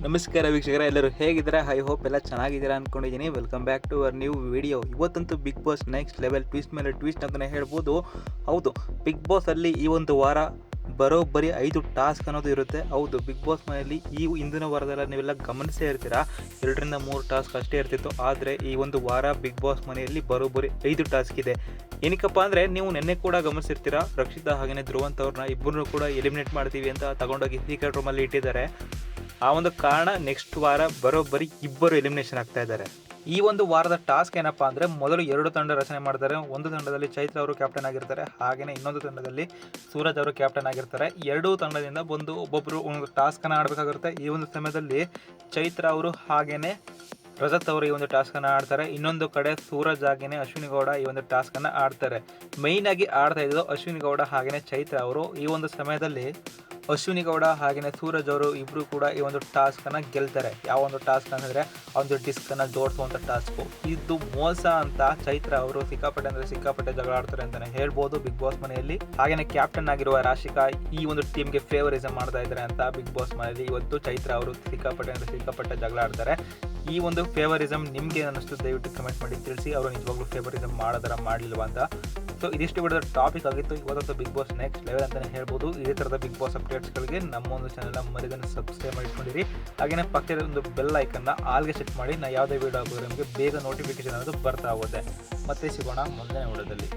ನಮಸ್ಕಾರ ವೀಕ್ಷಕರೇ, ಎಲ್ಲರೂ ಹೇಗಿದ್ದೀರಾ? ಐ ಹೋಪ್ ಎಲ್ಲ ಚೆನ್ನಾಗಿದ್ದೀರಾ ಅಂದ್ಕೊಂಡಿದ್ದೀನಿ. Welcome back to our new video. ಇವತ್ತಂತೂ Bigg Boss next level twist ಮೇಲೆ ಟ್ವಿಸ್ಟ್ ಅಂತಲೇ ಹೇಳ್ಬೋದು. ಹೌದು, ಬಿಗ್ ಬಾಸಲ್ಲಿ ಈ ಒಂದು ವಾರ ಬರೋಬ್ಬರಿ 5 ಟಾಸ್ಕ್ ಅನ್ನೋದು ಇರುತ್ತೆ. ಹೌದು, ಬಿಗ್ ಬಾಸ್ ಮನೆಯಲ್ಲಿ ಈ ಹಿಂದಿನ ವಾರದಲ್ಲ ನೀವೆಲ್ಲ ಗಮನಿಸೇ ಇರ್ತೀರಾ, 2ರಿಂದ 3 ಟಾಸ್ಕ್ ಅಷ್ಟೇ ಇರ್ತಿತ್ತು. ಆದರೆ ಈ ಒಂದು ವಾರ ಬಿಗ್ ಬಾಸ್ ಮನೆಯಲ್ಲಿ ಬರೋಬ್ಬರಿ 5 ಟಾಸ್ಕ್ ಇದೆ. ಏನಕ್ಕಪ್ಪ ಅಂದರೆ, ನೀವು ನೆನ್ನೆ ಕೂಡ ಗಮನಿಸಿರ್ತೀರಾ, ರಕ್ಷಿತಾ ಹಾಗೆಯೇ ಧ್ರುವಂತ್ ಅವ್ರನ್ನ ಇಬ್ಬರನ್ನೂ ಕೂಡ ಎಲಿಮಿನೇಟ್ ಮಾಡ್ತೀವಿ ಅಂತ ತಗೊಂಡೋಗಿ ಸೀಕ್ರೆಟ್ ರೂಮಲ್ಲಿ ಇಟ್ಟಿದ್ದಾರೆ. ಆ ಒಂದು ಕಾರಣ ನೆಕ್ಸ್ಟ್ ವಾರ ಬರೋಬ್ಬರಿ 2 ಎಲಿಮಿನೇಷನ್ ಆಗ್ತಾ ಇದ್ದಾರೆ. ಈ ಒಂದು ವಾರದ ಟಾಸ್ಕ್ ಏನಪ್ಪಾ ಅಂದರೆ, ಮೊದಲು 2 ತಂಡ ರಚನೆ ಮಾಡ್ತಾರೆ. ಒಂದು ತಂಡದಲ್ಲಿ ಚೈತ್ರ ಅವರು ಕ್ಯಾಪ್ಟನ್ ಆಗಿರ್ತಾರೆ, ಹಾಗೆಯೇ ಇನ್ನೊಂದು ತಂಡದಲ್ಲಿ ಸೂರಜ್ ಅವರು ಕ್ಯಾಪ್ಟನ್ ಆಗಿರ್ತಾರೆ. ಎರಡೂ ತಂಡದಿಂದ ಬಂದು ಒಬ್ಬೊಬ್ಬರು ಒಂದು ಟಾಸ್ಕನ್ನು ಆಡಬೇಕಾಗಿರುತ್ತೆ. ಈ ಒಂದು ಸಮಯದಲ್ಲಿ ಚೈತ್ರ ಅವರು ಹಾಗೆಯೇ ರಜತ್ ಅವರು ಈ ಒಂದು ಟಾಸ್ಕನ್ನು ಆಡ್ತಾರೆ. ಇನ್ನೊಂದು ಕಡೆ ಸೂರಜ್ ಹಾಗೆಯೇ ಅಶ್ವಿನಿ ಗೌಡ ಈ ಒಂದು ಟಾಸ್ಕನ್ನು ಆಡ್ತಾರೆ. ಮೈನಾಗಿ ಆಡ್ತಾ ಇದ್ದು ಅಶ್ವಿನಿ ಗೌಡ ಹಾಗೆಯೇ ಚೈತ್ರ ಅವರು. ಈ ಒಂದು ಸಮಯದಲ್ಲಿ ಅಶ್ವಿನಿ ಗೌಡ ಹಾಗೆಯೇ ಸೂರಜ್ ಅವರು ಇಬ್ಬರು ಕೂಡ ಈ ಒಂದು ಟಾಸ್ಕನ್ನು ಗೆಲ್ತಾರೆ. ಯಾವ ಒಂದು ಟಾಸ್ಕ್ ಅಂದರೆ, ಒಂದು ಡಿಸ್ಕನ್ನು ಜೋಡಿಸುವಂಥ ಟಾಸ್ಕು. ಇದು ಮೋಸ ಅಂತ ಚೈತ್ರ ಅವರು ಸಿಕ್ಕಾಪಟ್ಟೆ ಜಗಳ ಆಡ್ತಾರೆ ಅಂತಲೇ ಹೇಳ್ಬೋದು ಬಿಗ್ ಬಾಸ್ ಮನೆಯಲ್ಲಿ. ಹಾಗೆಯೇ ಕ್ಯಾಪ್ಟನ್ ಆಗಿರುವ ರಾಶಿಕಾ ಈ ಒಂದು ಟೀಮ್ಗೆ ಫೇವರಿಸಮ್ ಮಾಡ್ತಾ ಇದ್ದಾರೆ ಅಂತ ಬಿಗ್ ಬಾಸ್ ಮನೆಯಲ್ಲಿ ಇವತ್ತು ಚೈತ್ರ ಅವರು ಸಿಕ್ಕಾಪಟ್ಟೆ ಜಗಳ ಆಡ್ತಾರೆ. ಈ ಒಂದು ಫೇವರಿಸಮ್ ನಿಮಗೆ ಅನ್ನಿಸ್ತು? ದಯವಿಟ್ಟು ಕಮೆಂಟ್ ಮಾಡಿ ತಿಳಿಸಿ. ಅವರು ನಿಜವಾಗ್ಲೂ ಫೇವರಿಸಮ್ ಮಾಡಲಿಲ್ವಾ ಅಂತ. ಸೊ ಇದಿಷ್ಟು ಬಿಡೋದ ಟಾಪಿಕ್ ಆಗಿತ್ತು. ಇವತ್ತಂತೂ ಬಿಗ್ ಬಾಸ್ ನೆಕ್ಸ್ಟ್ ಲೆವೆಲ್ ಅಂತಲೇ ಹೇಳ್ಬೋದು. ಇದೇ ಥರದ ಬಿಗ್ ಬಾಸ್ ಅಪ್ಡೇಟ್ಸ್ಗಳಿಗೆ ನಮ್ಮ ಒಂದು ಚಾನಲ್ನ ಮರಿದನ್ನು ಸಬ್ಸ್ಕ್ರೈಬ್ ಮಾಡಿಕೊಂಡಿರಿ. ಹಾಗೆಯೇ ಪಕ್ಕದ ಒಂದು ಬೆಲ್ ಐಕನ್ನ ಆಲ್ಗೆ ಸೆಟ್ ಮಾಡಿ. ಯಾವುದೇ ವೀಡಿಯೋ ಹಾಕಿದ್ರೆ ನಿಮಗೆ ಬೇಗ ನೋಟಿಫಿಕೇಶನ್ ಅನ್ನೋದು ಬರ್ತಾ ಹೋಗುತ್ತೆ. ಮತ್ತೆ ಸಿಗೋಣ ಮುಂದಿನ ವಿಡಿಯೋದಲ್ಲಿ.